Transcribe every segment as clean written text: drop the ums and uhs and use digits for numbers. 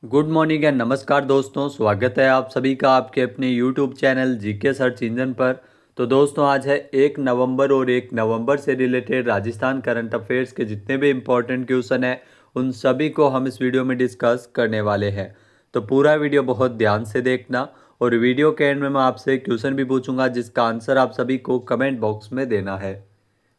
Good morning and नमस्कार दोस्तों, स्वागत है आप सभी का आपके अपने YouTube channel GK search engine पर। तो दोस्तों आज है 1 नवंबर और 1 नवंबर से रिलेटेड राजस्थान करंट अफेयर्स के जितने भी इम्पोर्टेंट क्वेश्चन हैं उन सभी को हम इस वीडियो में डिस्कस करने वाले हैं। तो पूरा वीडियो बहुत ध्यान से देखना और वीडियो के एंड में मैं आपसे क्वेश्चन भी पूछूंगा जिसका आंसर आप सभी को कमेंट बॉक्स में देना है।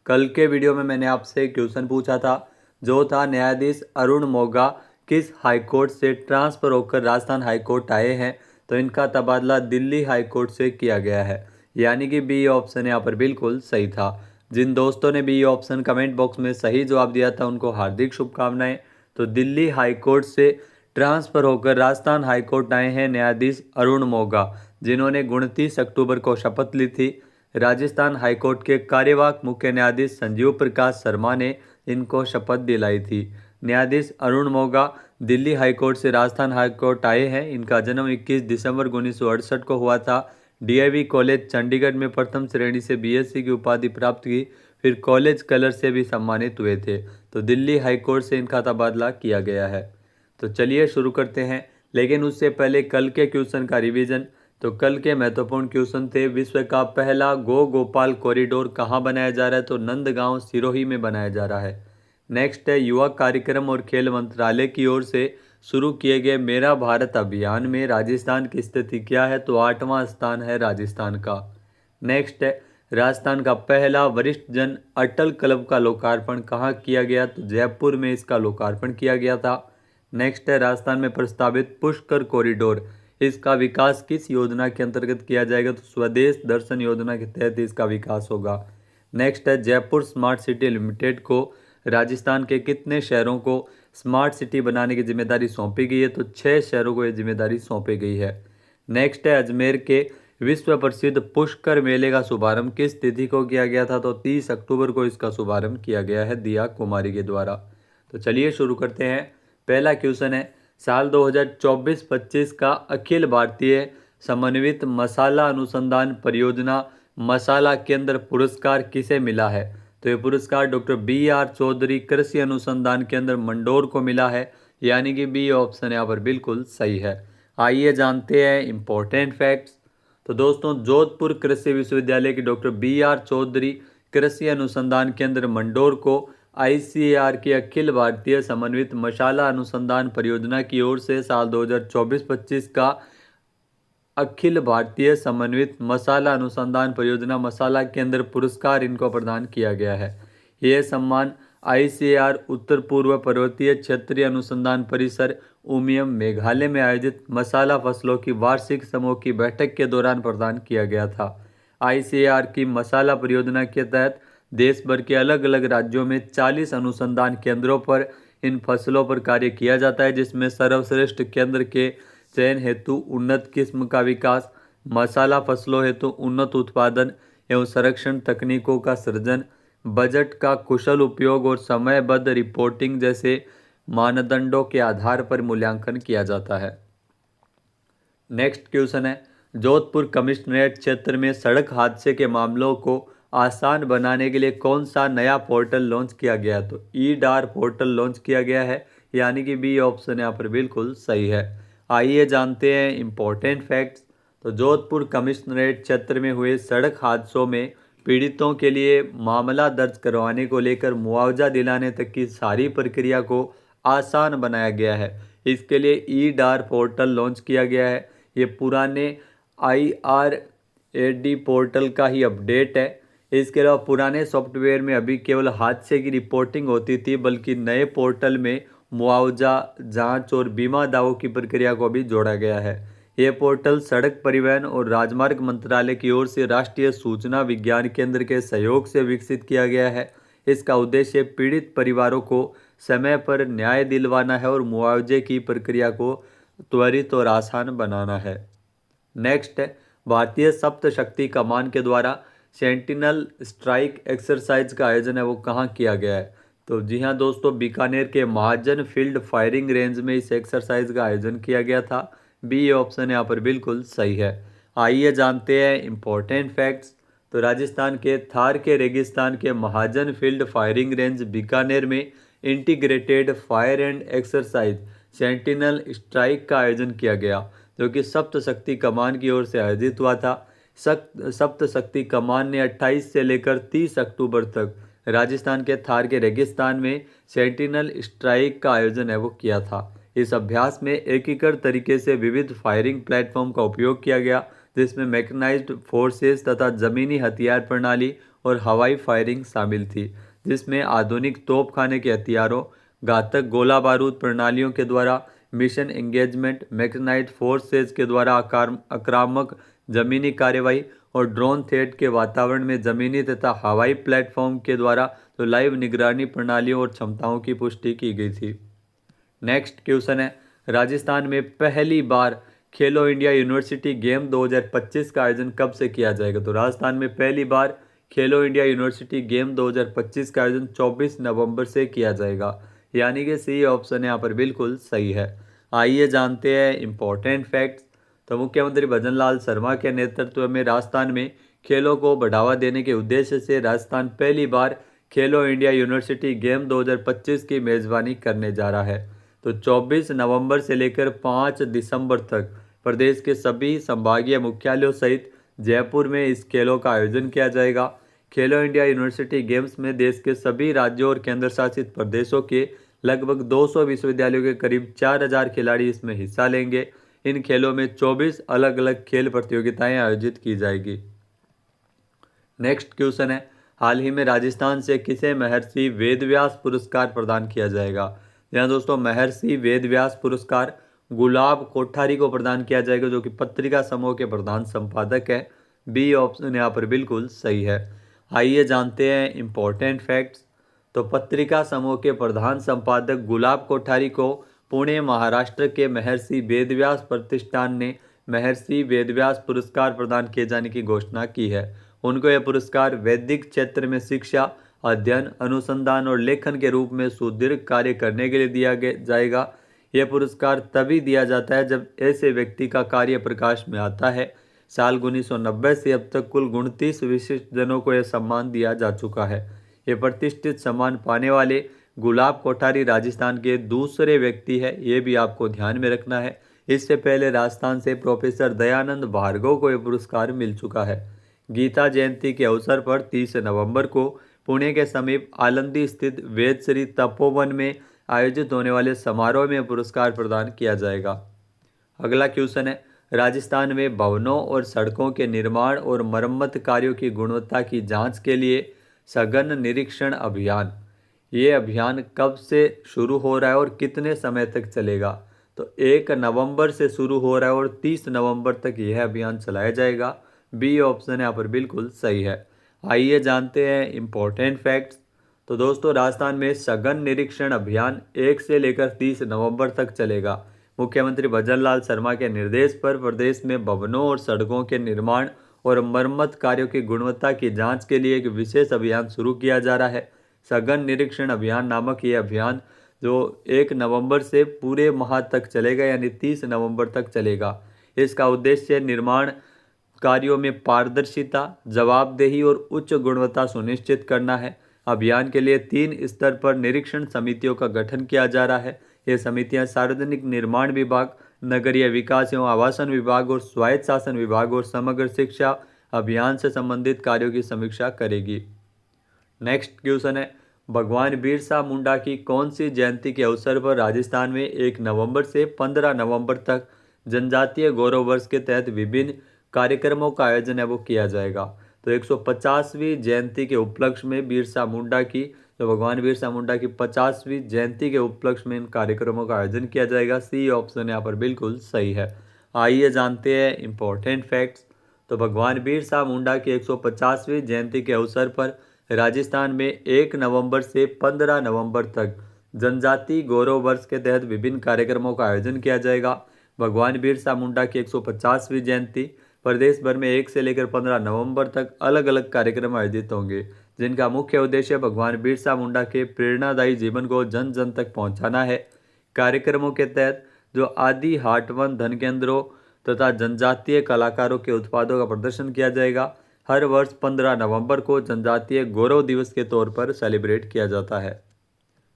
कल के वीडियो में मैंने आपसे क्वेश्चन पूछा था जो था न्यायाधीश अरुण मोगा किस हाईकोर्ट से ट्रांसफ़र होकर राजस्थान हाईकोर्ट आए हैं। तो इनका तबादला दिल्ली हाईकोर्ट से किया गया है, यानी कि बी ऑप्शन यहाँ पर बिल्कुल सही था। जिन दोस्तों ने बी ऑप्शन कमेंट बॉक्स में सही जवाब दिया था उनको हार्दिक शुभकामनाएं। तो दिल्ली हाईकोर्ट से ट्रांसफ़र होकर राजस्थान हाईकोर्ट आए हैं न्यायाधीश अरुण मोगा, जिन्होंने 29 अक्टूबर को शपथ ली थी। राजस्थान हाईकोर्ट के कार्यवाहक मुख्य न्यायाधीश संजीव प्रकाश शर्मा ने इनको शपथ दिलाई थी। न्यायाधीश अरुण मोगा दिल्ली हाईकोर्ट से राजस्थान हाईकोर्ट आए हैं। इनका जन्म 21 दिसंबर 1968 को हुआ था। डीएवी कॉलेज चंडीगढ़ में प्रथम श्रेणी से बीएससी की उपाधि प्राप्त की, फिर कॉलेज कलर से भी सम्मानित हुए थे। तो दिल्ली हाईकोर्ट से इनका तबादला किया गया है। तो चलिए शुरू करते हैं, लेकिन उससे पहले कल के क्वेश्चन का रिवीजन। तो कल के महत्वपूर्ण क्वेश्चन थे, विश्व का पहला गो गोपाल कॉरिडोर कहाँ बनाया जा रहा है। तो नंदगांव सिरोही में बनाया जा रहा है। नेक्स्ट है, युवा कार्यक्रम और खेल मंत्रालय की ओर से शुरू किए गए मेरा भारत अभियान में राजस्थान की स्थिति क्या है। तो 8वां स्थान है राजस्थान का। नेक्स्ट है, राजस्थान का पहला वरिष्ठ जन अटल क्लब का लोकार्पण कहाँ किया गया। तो जयपुर में इसका लोकार्पण किया गया था। नेक्स्ट है, राजस्थान में प्रस्तावित पुष्कर कॉरिडोर, इसका विकास किस योजना के अंतर्गत किया जाएगा। तो स्वदेश दर्शन योजना के तहत इसका विकास होगा। नेक्स्ट है, जयपुर स्मार्ट सिटी लिमिटेड को राजस्थान के कितने शहरों को स्मार्ट सिटी बनाने की जिम्मेदारी सौंपी गई है। तो 6 शहरों को यह जिम्मेदारी सौंपी गई है। नेक्स्ट है, अजमेर के विश्व प्रसिद्ध पुष्कर मेले का शुभारंभ किस तिथि को किया गया था। तो 30 अक्टूबर को इसका शुभारंभ किया गया है दिया कुमारी के द्वारा। तो चलिए शुरू करते हैं। पहला क्वेश्चन है, साल 2024-25 का अखिल भारतीय समन्वित मसाला अनुसंधान परियोजना मसाला केंद्र पुरस्कार किसे मिला है। तो ये पुरस्कार डॉक्टर बी.आर. चौधरी कृषि अनुसंधान केंद्र मंडोर को मिला है, यानी कि बी ऑप्शन यहाँ पर बिल्कुल सही है। आइए जानते हैं इम्पोर्टेंट फैक्ट्स। तो दोस्तों, जोधपुर कृषि विश्वविद्यालय के डॉक्टर बी.आर. चौधरी कृषि अनुसंधान केंद्र मंडोर को आईसीएआर की अखिल भारतीय समन्वित मसाला अनुसंधान परियोजना की ओर से साल 2024-25 का अखिल भारतीय समन्वित मसाला अनुसंधान परियोजना मसाला केंद्र पुरस्कार इनको प्रदान किया गया है। यह सम्मान आईसीएआर उत्तर पूर्व पर्वतीय क्षेत्रीय अनुसंधान परिसर उमियम मेघालय में आयोजित मसाला फसलों की वार्षिक समूह की बैठक के दौरान प्रदान किया गया था। आईसीएआर की मसाला परियोजना के तहत देश भर के अलग अलग राज्यों में 40 अनुसंधान केंद्रों पर इन फसलों पर कार्य किया जाता है, जिसमें सर्वश्रेष्ठ केंद्र के चयन हेतु उन्नत किस्म का विकास, मसाला फसलों हेतु उन्नत उत्पादन एवं संरक्षण तकनीकों का सृजन, बजट का कुशल उपयोग और समयबद्ध रिपोर्टिंग जैसे मानदंडों के आधार पर मूल्यांकन किया जाता है। नेक्स्ट क्वेश्चन है, जोधपुर कमिश्नरेट क्षेत्र में सड़क हादसे के मामलों को आसान बनाने के लिए कौन सा नया पोर्टल लॉन्च किया गया। तो ई-डार पोर्टल लॉन्च किया गया है, यानी कि बी ऑप्शन यहाँ पर बिल्कुल सही है। आइए जानते हैं इम्पोर्टेंट फैक्ट्स। तो जोधपुर कमिश्नरेट क्षेत्र में हुए सड़क हादसों में पीड़ितों के लिए मामला दर्ज करवाने को लेकर मुआवजा दिलाने तक की सारी प्रक्रिया को आसान बनाया गया है। इसके लिए ई-डार पोर्टल लॉन्च किया गया है। ये पुराने IRAD पोर्टल का ही अपडेट है। इसके अलावा पुराने सॉफ्टवेयर में अभी केवल हादसे की रिपोर्टिंग होती थी, बल्कि नए पोर्टल में मुआवजा, जांच और बीमा दावों की प्रक्रिया को भी जोड़ा गया है। यह पोर्टल सड़क परिवहन और राजमार्ग मंत्रालय की ओर से राष्ट्रीय सूचना विज्ञान केंद्र के सहयोग से विकसित किया गया है। इसका उद्देश्य पीड़ित परिवारों को समय पर न्याय दिलवाना है और मुआवजे की प्रक्रिया को त्वरित और आसान बनाना है। नेक्स्ट है, भारतीय सप्तशक्ति कमान के द्वारा सेंटिनल स्ट्राइक एक्सरसाइज का आयोजन है वो कहाँ किया गया है। तो जी हाँ दोस्तों, बीकानेर के महाजन फील्ड फायरिंग रेंज में इस एक्सरसाइज का आयोजन किया गया था। बी ऑप्शन यहाँ पर बिल्कुल सही है। आइए जानते हैं इम्पोर्टेंट फैक्ट्स। तो राजस्थान के थार के रेगिस्तान के महाजन फील्ड फायरिंग रेंज बीकानेर में integrated fire and exercise sentinel strike का आयोजन किया गया, जो कि सप्तशक्ति कमान की ओर से आयोजित हुआ था। सप्तशक्ति कमान ने 28 से लेकर 30 अक्टूबर तक राजस्थान के थार के रेगिस्तान में सेंटिनल स्ट्राइक का आयोजन है वो किया था। इस अभ्यास में एकीकृत तरीके से विविध फायरिंग प्लेटफॉर्म का उपयोग किया गया, जिसमें मैकेनाइज्ड फोर्सेस तथा जमीनी हथियार प्रणाली और हवाई फायरिंग शामिल थी, जिसमें आधुनिक तोपखाने के हथियारों, घातक गोला बारूद प्रणालियों के द्वारा मिशन एंगेजमेंट, मैकेनाइज्ड फोर्सेस के द्वारा आक्रामक जमीनी कार्यवाही और ड्रोन थ्रेट के वातावरण में जमीनी तथा हवाई प्लेटफॉर्म के द्वारा तो लाइव निगरानी प्रणालियों और क्षमताओं की पुष्टि की गई थी। नेक्स्ट क्वेश्चन है, राजस्थान में पहली बार खेलो इंडिया यूनिवर्सिटी गेम 2025 का आयोजन कब से किया जाएगा? तो राजस्थान में पहली बार खेलो इंडिया यूनिवर्सिटी गेम 2025 का आयोजन 24 नवंबर से किया जाएगा, यानी कि सी ऑप्शन यहाँ पर बिल्कुल सही है। आइए जानते हैं इंपॉर्टेंट फैक्ट्स। तो मुख्यमंत्री भजन लाल शर्मा के नेतृत्व में राजस्थान में खेलों को बढ़ावा देने के उद्देश्य से राजस्थान पहली बार खेलो इंडिया यूनिवर्सिटी गेम 2025 की मेजबानी करने जा रहा है। तो 24 नवंबर से लेकर 5 दिसंबर तक प्रदेश के सभी संभागीय मुख्यालयों सहित जयपुर में इस खेलों का आयोजन किया जाएगा। खेलो इंडिया यूनिवर्सिटी गेम्स में देश के सभी राज्यों और केंद्र शासित प्रदेशों के लगभग 200 विश्वविद्यालयों के करीब 4000 खिलाड़ी इसमें हिस्सा लेंगे। इन खेलों में 24 अलग अलग खेल प्रतियोगिताएं आयोजित की जाएगी। नेक्स्ट क्वेश्चन है, हाल ही में राजस्थान से किसे महर्षि वेदव्यास पुरस्कार प्रदान किया जाएगा? यहाँ दोस्तों महर्षि वेदव्यास पुरस्कार गुलाब कोठारी को प्रदान किया जाएगा, जो कि पत्रिका समूह के प्रधान संपादक है। बी ऑप्शन यहाँ पर बिल्कुल सही है। आइए जानते हैं इंपॉर्टेंट फैक्ट्स। तो पत्रिका समूह के प्रधान संपादक गुलाब कोठारी को पुणे महाराष्ट्र के महर्षि वेदव्यास प्रतिष्ठान ने महर्षि वेदव्यास पुरस्कार प्रदान किए जाने की घोषणा की है। उनको यह पुरस्कार वैदिक क्षेत्र में शिक्षा, अध्ययन, अनुसंधान और लेखन के रूप में सुदीर्घ कार्य करने के लिए दिया जाएगा। यह पुरस्कार तभी दिया जाता है जब ऐसे व्यक्ति का कार्य प्रकाश में आता है। साल 1990 से अब तक कुल 29 विशिष्ट जनों को यह सम्मान दिया जा चुका है। ये प्रतिष्ठित सम्मान पाने वाले गुलाब कोठारी राजस्थान के दूसरे व्यक्ति है, ये भी आपको ध्यान में रखना है। इससे पहले राजस्थान से प्रोफेसर दयानंद भार्गव को यह पुरस्कार मिल चुका है। गीता जयंती के अवसर पर 30 नवंबर को पुणे के समीप आलंदी स्थित वेदश्री तपोवन में आयोजित होने वाले समारोह में पुरस्कार प्रदान किया जाएगा। अगला क्वेश्चन है, राजस्थान में भवनों और सड़कों के निर्माण और मरम्मत कार्यों की गुणवत्ता की जांच के लिए सघन निरीक्षण अभियान, ये अभियान कब से शुरू हो रहा है और कितने समय तक चलेगा? तो 1 नवंबर से शुरू हो रहा है और 30 नवंबर तक यह अभियान चलाया जाएगा। बी ऑप्शन यहाँ पर बिल्कुल सही है। आइए जानते हैं इंपॉर्टेंट फैक्ट्स। तो दोस्तों राजस्थान में सघन निरीक्षण अभियान 1 से लेकर 30 नवंबर तक चलेगा। मुख्यमंत्री भजन लाल शर्मा के निर्देश पर प्रदेश में भवनों और सड़कों के निर्माण और मरम्मत कार्यों की गुणवत्ता की जांच के लिए एक विशेष अभियान शुरू किया जा रहा है। सघन निरीक्षण अभियान नामक ये अभियान जो 1 नवंबर से पूरे माह तक चलेगा, यानी 30 नवंबर तक चलेगा। इसका उद्देश्य निर्माण कार्यों में पारदर्शिता, जवाबदेही और उच्च गुणवत्ता सुनिश्चित करना है। अभियान के लिए 3 स्तर पर निरीक्षण समितियों का गठन किया जा रहा है। ये समितियां सार्वजनिक निर्माण विभाग, नगरीय विकास एवं आवासन विभाग और स्वायत्त शासन विभाग और समग्र शिक्षा अभियान से संबंधित कार्यों की समीक्षा करेगी। नेक्स्ट क्वेश्चन है, भगवान बिरसा मुंडा की कौन सी जयंती के अवसर पर राजस्थान में 1 नवंबर से 15 नवंबर तक जनजातीय गौरव वर्ष के तहत विभिन्न कार्यक्रमों का आयोजन है वो किया जाएगा? तो 150वीं जयंती के उपलक्ष्य में बिरसा मुंडा की, तो भगवान बिरसा मुंडा की 50वीं जयंती के उपलक्ष्य में इन कार्यक्रमों का आयोजन किया जाएगा। सी ऑप्शन यहाँ पर बिल्कुल सही है। आइए जानते हैं इंपॉर्टेंट फैक्ट्स। तो भगवान बिरसा मुंडा की 150वीं जयंती के अवसर पर राजस्थान में 1 नवंबर से 15 नवंबर तक जनजाति गौरव वर्ष के तहत विभिन्न कार्यक्रमों का आयोजन किया जाएगा। भगवान बिरसा मुंडा की 150वीं जयंती प्रदेश भर में 1 से लेकर 15 नवंबर तक अलग अलग कार्यक्रम आयोजित होंगे, जिनका मुख्य उद्देश्य भगवान बिरसा मुंडा के प्रेरणादायी जीवन को जन जन तक पहुंचाना है। कार्यक्रमों के तहत जो आदि हाटवन धन केंद्रों तथा जनजातीय कलाकारों के उत्पादों का प्रदर्शन किया जाएगा। हर वर्ष 15 नवंबर को जनजातीय गौरव दिवस के तौर पर सेलिब्रेट किया जाता है।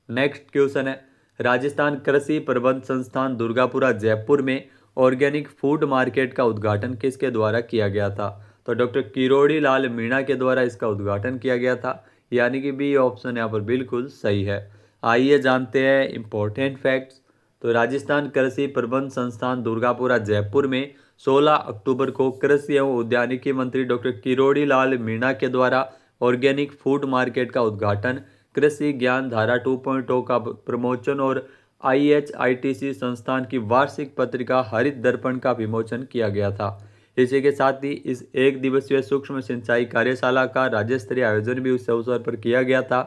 नेक्स्ट क्वेश्चन है, राजस्थान कृषि प्रबंध संस्थान दुर्गापुरा जयपुर में ऑर्गेनिक फूड मार्केट का उद्घाटन किसके द्वारा किया गया था? तो डॉक्टर किरोड़ी लाल मीणा के द्वारा इसका उद्घाटन किया गया था, यानी कि बी ऑप्शन यहाँ पर बिल्कुल सही है। आइए जानते हैं इम्पोर्टेंट फैक्ट्स। तो राजस्थान कृषि प्रबंध संस्थान दुर्गापुरा जयपुर में 16 अक्टूबर को कृषि एवं उद्यानिकी मंत्री डॉक्टर किरोड़ी लाल मीणा के द्वारा ऑर्गेनिक फूड मार्केट का उद्घाटन, कृषि ज्ञान धारा 2.0 का प्रमोचन और IHITC संस्थान की वार्षिक पत्रिका हरित दर्पण का विमोचन किया गया था। इसी के साथ ही इस एक दिवसीय सूक्ष्म सिंचाई कार्यशाला का राज्य स्तरीय आयोजन भी उस अवसर पर किया गया था।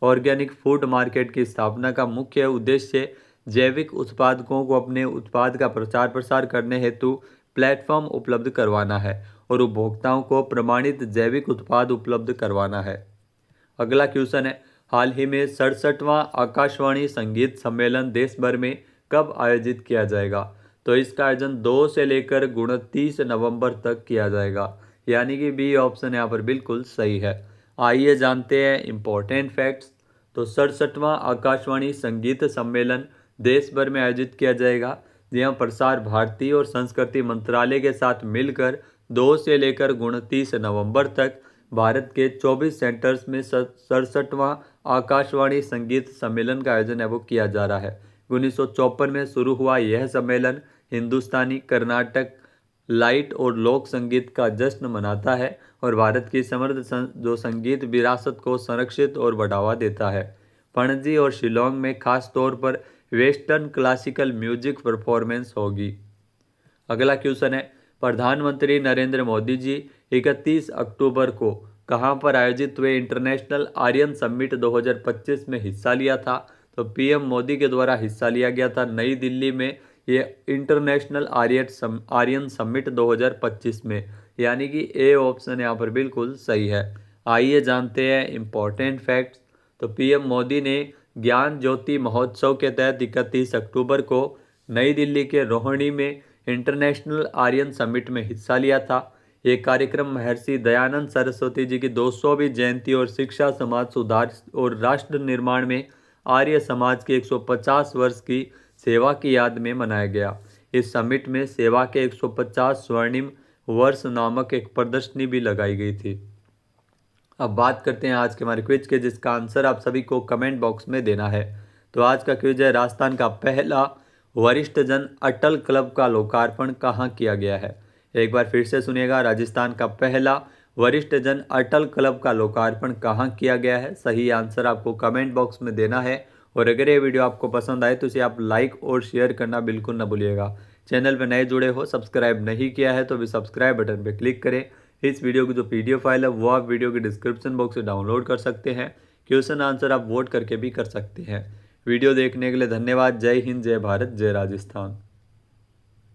ऑर्गेनिक फूड मार्केट की स्थापना का मुख्य उद्देश्य जैविक उत्पादकों को अपने उत्पाद का प्रचार प्रसार करने हेतु प्लेटफॉर्म उपलब्ध करवाना है और उपभोक्ताओं को प्रमाणित जैविक उत्पाद उपलब्ध करवाना है। अगला क्वेश्चन है, हाल ही में 67वां आकाशवाणी संगीत सम्मेलन देश भर में कब आयोजित किया जाएगा? तो इसका आयोजन 2 से लेकर 29 नवंबर तक किया जाएगा, यानी कि बी ऑप्शन यहाँ पर बिल्कुल सही है। आइए जानते हैं इम्पोर्टेंट फैक्ट्स। तो 67वां आकाशवाणी संगीत सम्मेलन देश भर में आयोजित किया जाएगा, जहाँ प्रसार भारती और संस्कृति मंत्रालय के साथ मिलकर 2 से लेकर 29 नवंबर तक भारत के 24 सेंटर्स में 67वां आकाशवाणी संगीत सम्मेलन का आयोजन है वो किया जा रहा है। 1954 में शुरू हुआ यह सम्मेलन हिंदुस्तानी, कर्नाटक, लाइट और लोक संगीत का जश्न मनाता है और भारत की समृद्ध जो संगीत विरासत को संरक्षित और बढ़ावा देता है। पणजी और शिलोंग में खास तौर पर वेस्टर्न क्लासिकल म्यूजिक परफॉर्मेंस होगी। अगला क्वेश्चन है, प्रधानमंत्री नरेंद्र मोदी जी 31 अक्टूबर को कहां पर आयोजित हुए इंटरनेशनल आर्यन समिट 2025 में हिस्सा लिया था? तो पीएम मोदी के द्वारा हिस्सा लिया गया था नई दिल्ली में ये इंटरनेशनल आर्यन समिट 2025 में, यानी कि ए ऑप्शन यहाँ पर बिल्कुल सही है। आइए जानते हैं इम्पोर्टेंट फैक्ट्स। तो पीएम मोदी ने ज्ञान ज्योति महोत्सव के तहत 31 अक्टूबर को नई दिल्ली के रोहिणी में इंटरनेशनल आर्यन समिट में हिस्सा लिया था। ये कार्यक्रम महर्षि दयानंद सरस्वती जी की 200वीं जयंती और शिक्षा, समाज सुधार और राष्ट्र निर्माण में आर्य समाज के 150 वर्ष की सेवा की याद में मनाया गया। इस समिट में सेवा के 150 स्वर्णिम वर्ष नामक एक प्रदर्शनी भी लगाई गई थी। अब बात करते हैं आज के हमारे क्विज के, जिसका आंसर आप सभी को कमेंट बॉक्स में देना है। तो आज का क्विज है, राजस्थान का पहला वरिष्ठ जन अटल क्लब का लोकार्पण कहाँ किया गया है? एक बार फिर से सुनिएगा, राजस्थान का पहला वरिष्ठ जन अटल क्लब का लोकार्पण कहाँ किया गया है? सही आंसर आपको कमेंट बॉक्स में देना है। और अगर ये वीडियो आपको पसंद आए तो इसे आप लाइक और शेयर करना बिल्कुल ना भूलिएगा। चैनल पर नए जुड़े हो, सब्सक्राइब नहीं किया है तो भी सब्सक्राइब बटन पर क्लिक करें। इस वीडियो की जो PDF फाइल है वो आप वीडियो के डिस्क्रिप्शन बॉक्स से डाउनलोड कर सकते हैं। क्वेश्चन आंसर आप वोट करके भी कर सकते हैं। वीडियो देखने के लिए धन्यवाद। जय हिंद, जय भारत, जय राजस्थान।